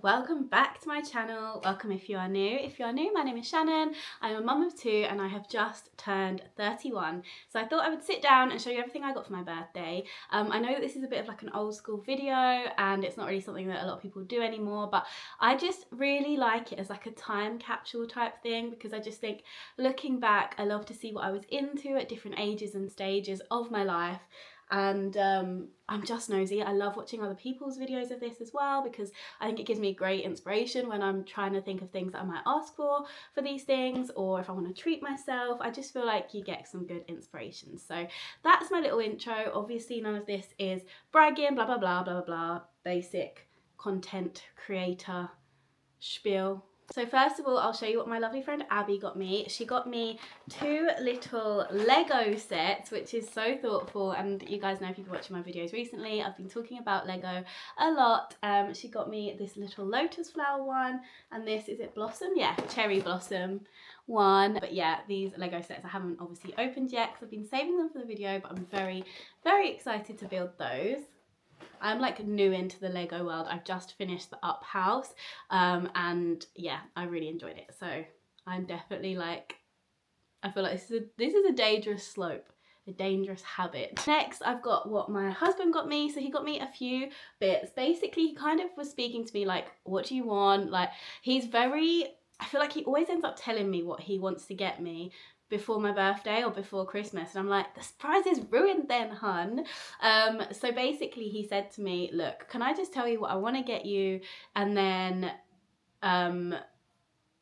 welcome back to my channel. Welcome if you are new. If you are new, my name is Shannon. I'm a mum of two and I have just turned 31. So I thought I would sit down and show you everything I got for my birthday. I know that this is a bit of like an old school video and it's not really something that a lot of people do anymore, but I just really like it as like a time capsule type thing because I just think looking back, I love to see what I was into at different ages and stages of my life. And I'm just nosy. I love watching other people's videos of this as well because I think it gives me great inspiration when I'm trying to think of things that I might ask for these things, or if I want to treat myself. I just feel like you get some good inspiration. So that's my little intro. Obviously none of this is bragging, blah blah blah blah blah, basic content creator spiel. So first of all, I'll show you what my lovely friend Abby got me. She got me two little Lego sets, which is so thoughtful. And you guys know if you've been watching my videos recently, I've been talking about Lego a lot. She got me this little lotus flower one, and this, is it blossom? Yeah, cherry blossom one. But yeah, these Lego sets I haven't obviously opened yet because I've been saving them for the video, but I'm very, very excited to build those. I'm like new into the Lego world. I've just finished the Up house and yeah, I really enjoyed it. So I'm definitely like, I feel like this is a dangerous slope, a dangerous habit. Next, I've got what my husband got me. So he got me a few bits. Basically, he kind of was speaking to me like, what do you want? Like, he's very, I feel like he always ends up telling me what he wants to get me before my birthday or before Christmas, and I'm like, the surprise is ruined then, hun. So basically he said to me, look, can I just tell you what I want to get you, and then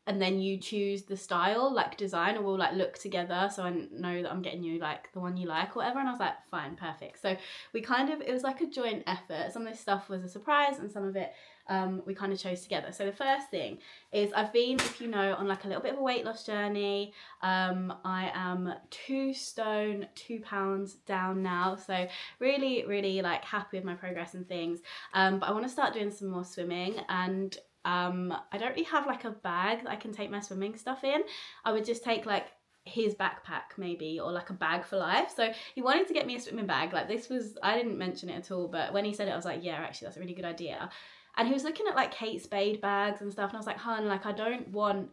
you choose the style, like design, or we'll like look together so I know that I'm getting you like the one you like or whatever. And I was like, fine, perfect. So we kind of, it was like a joint effort. Some of this stuff was a surprise and some of it we kind of chose together. So the first thing is, I've been, if you know, on like a little bit of a weight loss journey. I am 2 stone 2 pounds down now, so really like happy with my progress and things. But I want to start doing some more swimming, and I don't really have like a bag that I can take my swimming stuff in. I would just take like his backpack maybe, or like a bag for life. So he wanted to get me a swimming bag. Like, this was, I didn't mention it at all, but when he said it I was like, yeah, actually that's a really good idea. And he was looking at like Kate Spade bags and stuff, and I was like, hun, like I don't want,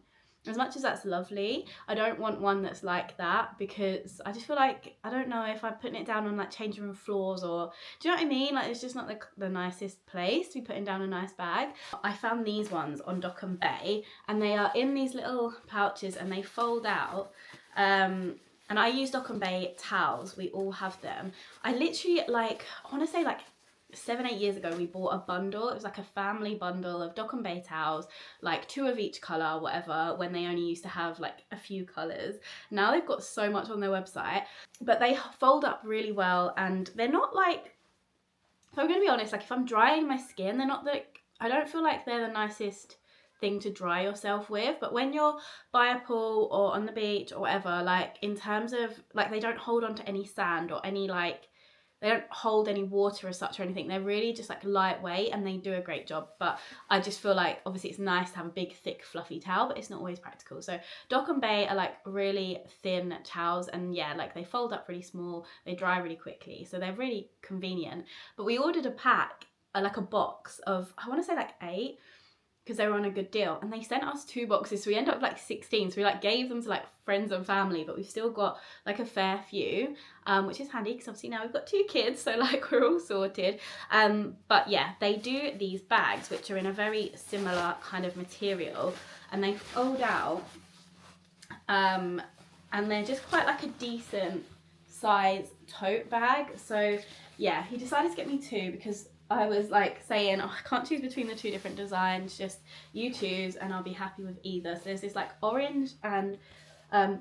as much as that's lovely, I don't want one that's like that, because I just feel like, I don't know if I'm putting it down on like changing room floors, or do you know what I mean? Like, it's just not the nicest place to be putting down a nice bag. I found these ones on Dock and Bay, and they are in these little pouches and they fold out. And I use Dock and Bay towels. We all have them. I literally, like, I want to say like 7-8 years ago we bought a bundle. It was like a family bundle of Dock and Bay towels, like 2 of each colour, whatever, when they only used to have like a few colours. Now they've got so much on their website, but they fold up really well, and they're not like, if I'm going to be honest, like if I'm drying my skin, they're not like, I don't feel like they're the nicest thing to dry yourself with. But when you're by a pool or on the beach or whatever, like in terms of like, they don't hold on to any sand or any like, they don't hold any water as such or anything. They're really just like lightweight and they do a great job. But I just feel like obviously it's nice to have a big, thick, fluffy towel, but it's not always practical. So Dock and Bay are like really thin towels, and yeah, like they fold up really small, they dry really quickly. So they're really convenient. But we ordered a pack, like a box of, I want to say like 8, because they were on a good deal, and they sent us 2 boxes, so we ended up with like 16. So we like gave them to like friends and family, but we've still got like a fair few, which is handy because obviously now we've got 2 kids, so like we're all sorted. But yeah, they do these bags which are in a very similar kind of material, and they fold out, and they're just quite like a decent size tote bag. So yeah, he decided to get me 2 because I was like saying, oh, I can't choose between the 2 different designs, just you choose and I'll be happy with either. So there's this like orange and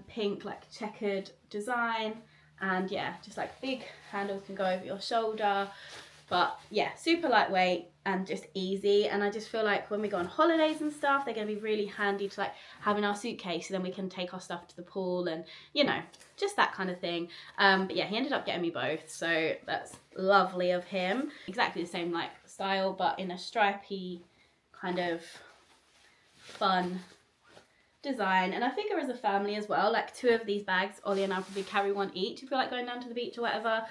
pink like checkered design, and yeah, just like big handles can go over your shoulder. But yeah, super lightweight and just easy. And I just feel like when we go on holidays and stuff, they're going to be really handy to like have in our suitcase, so then we can take our stuff to the pool and, you know, just that kind of thing. But yeah, he ended up getting me both, so that's lovely of him. Exactly the same like style, but in a stripy kind of fun design. And I figure as a family as well, like 2 of these bags, Ollie and I probably carry one each if we're like going down to the beach or whatever,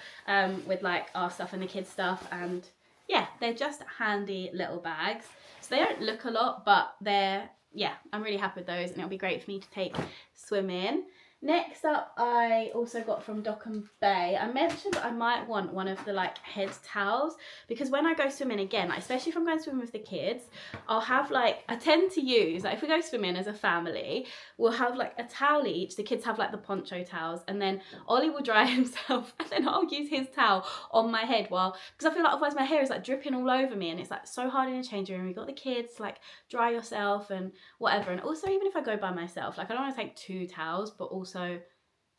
with like our stuff and the kids stuff, and yeah, they're just handy little bags. So they don't look a lot, but they're, yeah, I'm really happy with those, and it'll be great for me to take swimming. Next up, I also got from Dock and Bay. I mentioned I might want one of the like head towels, because when I go swimming again, like, especially if I'm going swimming with the kids, I'll have like, I tend to use, like if we go swimming as a family, we'll have like a towel each. The kids have like the poncho towels, and then Ollie will dry himself, and then I'll use his towel on my head while, because I feel like otherwise my hair is like dripping all over me, and it's like so hard in the changing room. We've got the kids, like dry yourself and whatever. And also, even if I go by myself, like I don't want to take 2 towels, but also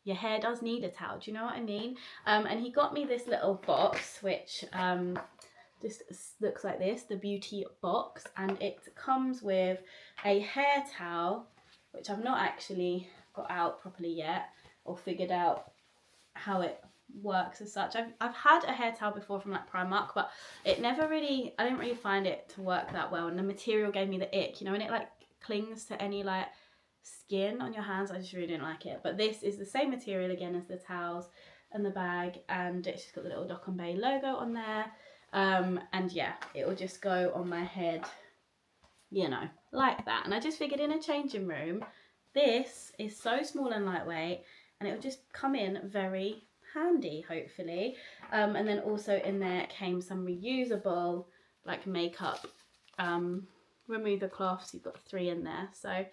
your hair does need a towel, do you know what I mean? And he got me this little box, which just looks like this, the beauty box, and it comes with a hair towel, which I've not actually got out properly yet or figured out how it works as such. I've had a hair towel before from like Primark, but it never really, I didn't really find it to work that well, and the material gave me the ick, you know, and it like clings to any like skin on your hands. I just really didn't like it. But this is the same material again as the towels and the bag, and it's just got the little Dock and Bay logo on there. And yeah, it will just go on my head, you know, like that. And I just figured in a changing room, this is so small and lightweight, and it will just come in very handy, hopefully. And then also in there came some reusable like makeup remover cloths. You've got 3 in there, so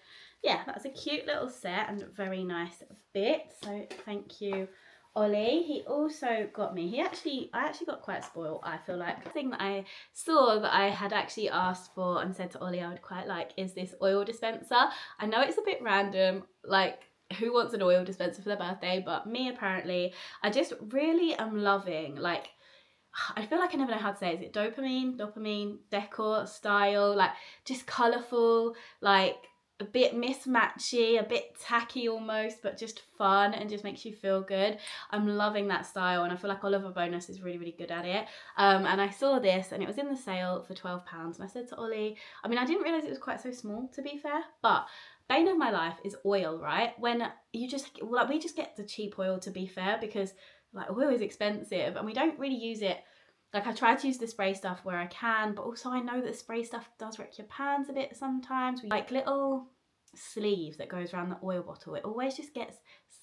yeah, that's a cute little set and very nice bit, so thank you, Ollie. He also got me, I actually got quite spoiled, I feel like. The thing that I saw that I had actually asked for and said to Ollie I would quite like is this oil dispenser. I know it's a bit random, like who wants an oil dispenser for their birthday, but me apparently. I just really am loving, like, I feel like I never know how to say it. Is it dopamine, decor, style, like just colourful, like a bit mismatchy, a bit tacky almost, but just fun and just makes you feel good. I'm loving that style, and I feel like Oliver Bonus is really, really good at it. And I saw this and it was in the sale for £12, and I said to Ollie, I mean, I didn't realise it was quite so small, to be fair, but bane of my life is oil, right? When you just, like, we just get the cheap oil, to be fair, because like oil is expensive and we don't really use it. Like I try to use the spray stuff where I can, but also I know that spray stuff does wreck your pans a bit sometimes. We like little sleeve that goes around the oil bottle. It always just gets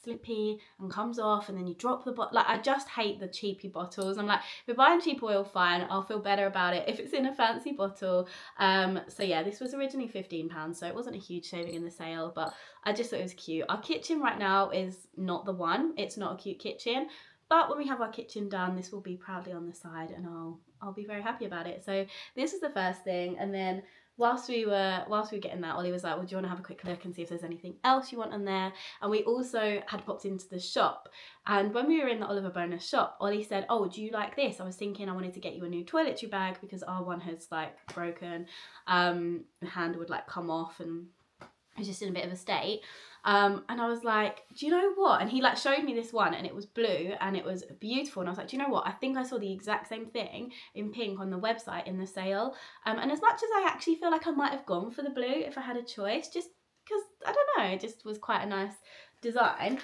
slippy and comes off, and then you drop the bottle. Like I just hate the cheapy bottles. I'm like, if we're buying cheap oil, fine, I'll feel better about it if it's in a fancy bottle. So yeah, this was originally £15, so it wasn't a huge saving in the sale, but I just thought it was cute. Our kitchen right now is not the one. It's not a cute kitchen. But when we have our kitchen done, this will be proudly on the side, and I'll be very happy about it. So this is the first thing, and then whilst we were getting that, Ollie was like, well, do you want to have a quick look and see if there's anything else you want on there? And we also had popped into the shop, and when we were in the Oliver Bonus shop, Ollie said, oh, do you like this? I was thinking I wanted to get you a new toiletry bag because our one has like broken, the handle would like come off and it was just in a bit of a state. And I was like, do you know what? And he like showed me this one, and it was blue and it was beautiful. And I was like, do you know what? I think I saw the exact same thing in pink on the website in the sale. And as much as I actually feel like I might have gone for the blue if I had a choice, just because, I don't know, it just was quite a nice design.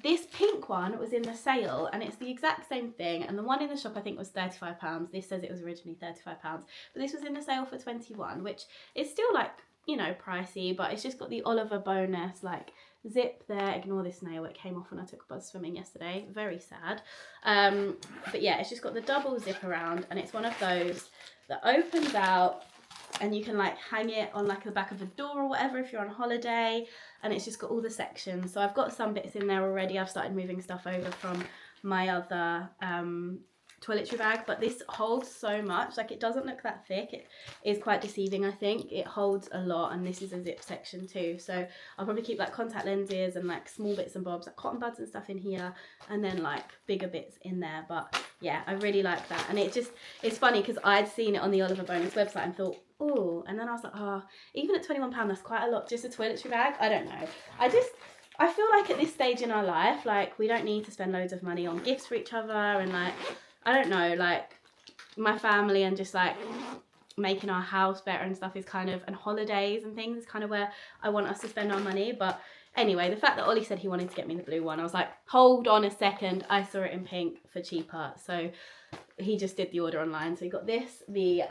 This pink one was in the sale, and it's the exact same thing. And the one in the shop I think was £35. This says it was originally £35, but this was in the sale for £21, which is still like, you know, pricey, but it's just got the Oliver Bonus like zip there. Ignore this nail, it came off when I took Buzz swimming yesterday, very sad. But yeah, it's just got the double zip around, and it's one of those that opens out and you can like hang it on like the back of a door or whatever if you're on holiday, and it's just got all the sections. So I've got some bits in there already. I've started moving stuff over from my other toiletry bag, but this holds so much. Like, it doesn't look that thick. It is quite deceiving, I think. It holds a lot, and this is a zip section too, so I'll probably keep like contact lenses and like small bits and bobs like cotton buds and stuff in here, and then like bigger bits in there. But yeah, I really like that. And it's funny because I'd seen it on the Oliver Bonus website and thought, oh, and then I was like, oh, even at £21 that's quite a lot, just a toiletry bag. I don't know, I feel like at this stage in our life, like, we don't need to spend loads of money on gifts for each other, and like, I don't know, like my family and just like making our house better and stuff is kind of, and holidays and things is kind of where I want us to spend our money. But anyway, the fact that Ollie said he wanted to get me the blue one, I was like, hold on a second, I saw it in pink for cheaper. So he just did the order online. So he got this, the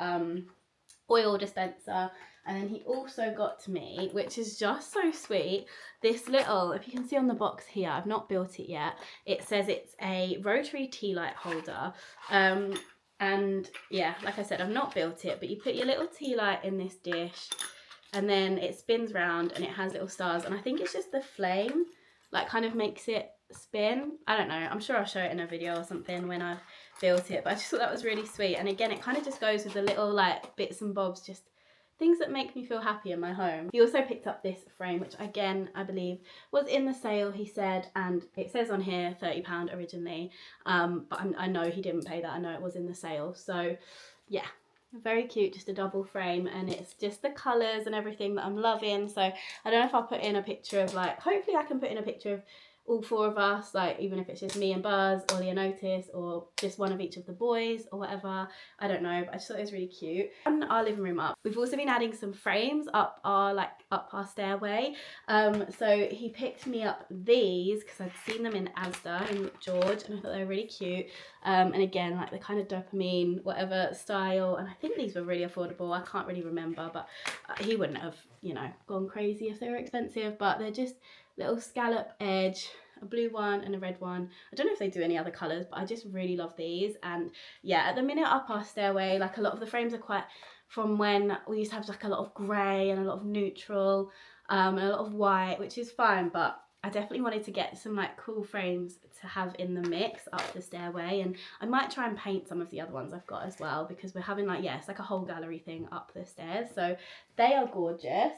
oil dispenser, and then he also got to me, which is just so sweet, this little, if you can see on the box here, I've not built it yet, it says it's a rotary tea light holder. And yeah, like I said, I've not built it, but you put your little tea light in this dish and then it spins round and it has little stars, and I think it's just the flame like kind of makes it spin. I don't know, I'm sure I'll show it in a video or something when I've built it, but I just thought that was really sweet. And again, it kind of just goes with the little like bits and bobs, just things that make me feel happy in my home. He also picked up this frame, which again, I believe was in the sale, he said, and it says on here £30 originally, but I know he didn't pay that, I know it was in the sale. So yeah, very cute, just a double frame, and it's just the colours and everything that I'm loving. So I don't know if I'll put in a picture of like, hopefully I can put in a picture of all four of us, like even if it's just me and Buzz, Ollie and Otis, or just one of each of the boys or whatever, I don't know, but I just thought it was really cute. On our living room up, we've also been adding some frames up our stairway. So he picked me up these because I'd seen them in Asda in George, and I thought they were really cute. And again, like the kind of dopamine whatever style, and I think these were really affordable. I can't really remember, but he wouldn't have, you know, gone crazy if they were expensive, but they're just little scallop edge, a blue one and a red one. I don't know if they do any other colours, but I just really love these. And yeah, at the minute up our stairway, like a lot of the frames are quite from when we used to have like a lot of grey and a lot of neutral and a lot of white, which is fine, but I definitely wanted to get some like cool frames to have in the mix up the stairway, and I might try and paint some of the other ones I've got as well, because we're having like, yeah, it's like a whole gallery thing up the stairs. So they are gorgeous.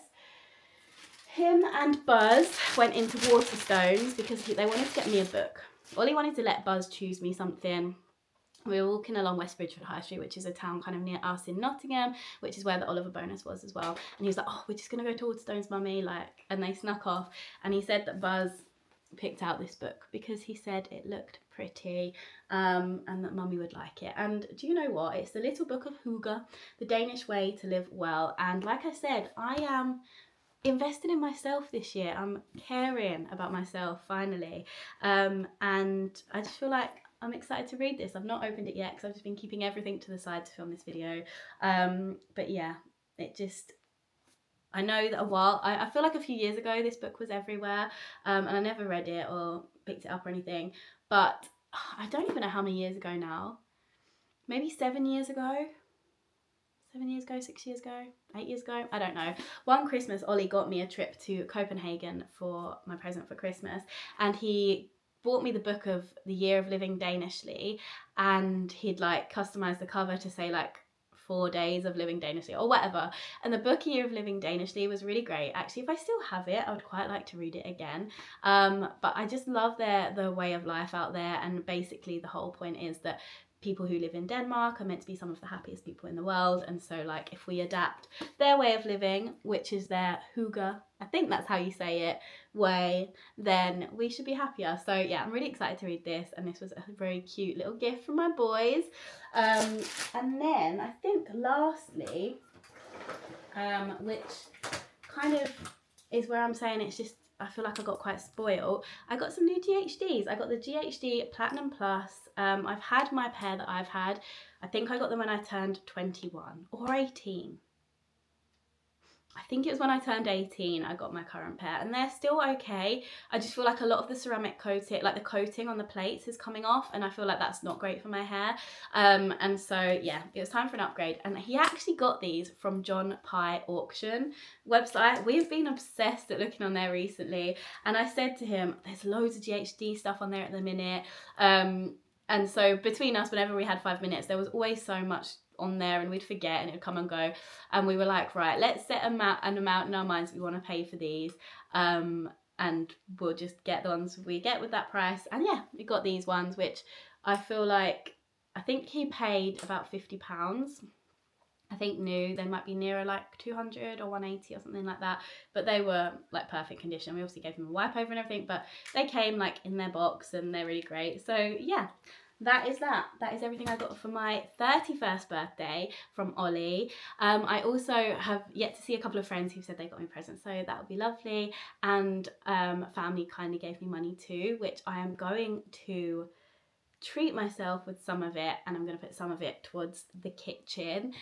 Him and Buzz went into Waterstones because they wanted to get me a book. Ollie wanted to let Buzz choose me something. We were walking along West Bridgeford High Street, which is a town kind of near us in Nottingham, which is where the Oliver bonus was as well. And he was like, oh, we're just going to go to Waterstones, mummy, like, and they snuck off. And he said that Buzz picked out this book because he said it looked pretty and that mummy would like it. And do you know what? It's the little book of Hygge, the Danish way to live well. And like I said, I am invested in myself this year. I'm caring about myself finally, and I just feel like I'm excited to read this. I've not opened it yet because I've just been keeping everything to the side to film this video, but yeah, it just, I know that I feel like a few years ago this book was everywhere, and I never read it or picked it up or anything, but I don't even know how many years ago now, maybe 7 years ago, 7 years ago, 6 years ago, 8 years ago, I don't know. One Christmas, Ollie got me a trip to Copenhagen for my present for Christmas, and he bought me the book of The Year of Living Danishly, and he'd like customized the cover to say like 4 days of living danishly or whatever. And the book Year of Living Danishly was really great. Actually, if I still have it, I would quite like to read it again. But I just love the way of life out there, and basically the whole point is that people who live in Denmark are meant to be some of the happiest people in the world, and so like if we adapt their way of living, which is their hygge, I think that's how you say it, way, then we should be happier. So yeah, I'm really excited to read this, and this was a very cute little gift from my boys. And then I think lastly, which kind of is where I'm saying it's just, I feel like I got quite spoiled. I got some new GHDs. I got the GHD Platinum Plus. I've had my pair that I've had. I think I got them when I turned 21 or 18. I think it was when I turned 18 I got my current pair, and they're still okay. I just feel like a lot of the ceramic coating, like the coating on the plates, is coming off, and I feel like that's not great for my hair. And so yeah, it was time for an upgrade. And he actually got these from John Pye Auction website. We've been obsessed at looking on there recently, and I said to him, there's loads of GHD stuff on there at the minute. And so between us, whenever we had 5 minutes, there was always so much on there, and we'd forget and it'd come and go, and we were like, right, let's set an amount in our minds we want to pay for these, and we'll just get the ones we get with that price. And yeah, we got these ones, which I feel like, I think he paid about £50. I think new, they might be nearer like 200 or 180 or something like that, but they were like perfect condition. We obviously gave them a wipe over and everything, but they came like in their box and they're really great. So yeah, that is everything I got for my 31st birthday from Ollie. I also have yet to see a couple of friends who said they got me presents, so that would be lovely. And family kindly gave me money too, which I am going to treat myself with some of it, and I'm going to put some of it towards the kitchen.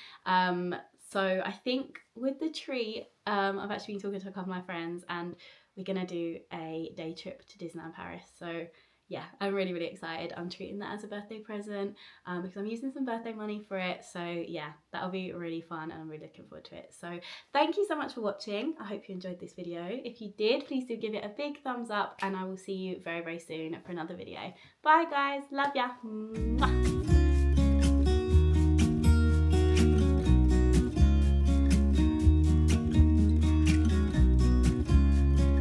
So I think with the tree, I've actually been talking to a couple of my friends, and we're going to do a day trip to Disneyland Paris. So yeah, I'm really, really excited. I'm treating that as a birthday present because I'm using some birthday money for it. So yeah, that'll be really fun, and I'm really looking forward to it. So thank you so much for watching. I hope you enjoyed this video. If you did, please do give it a big thumbs up, and I will see you very, very soon for another video. Bye guys, love ya. Mwah.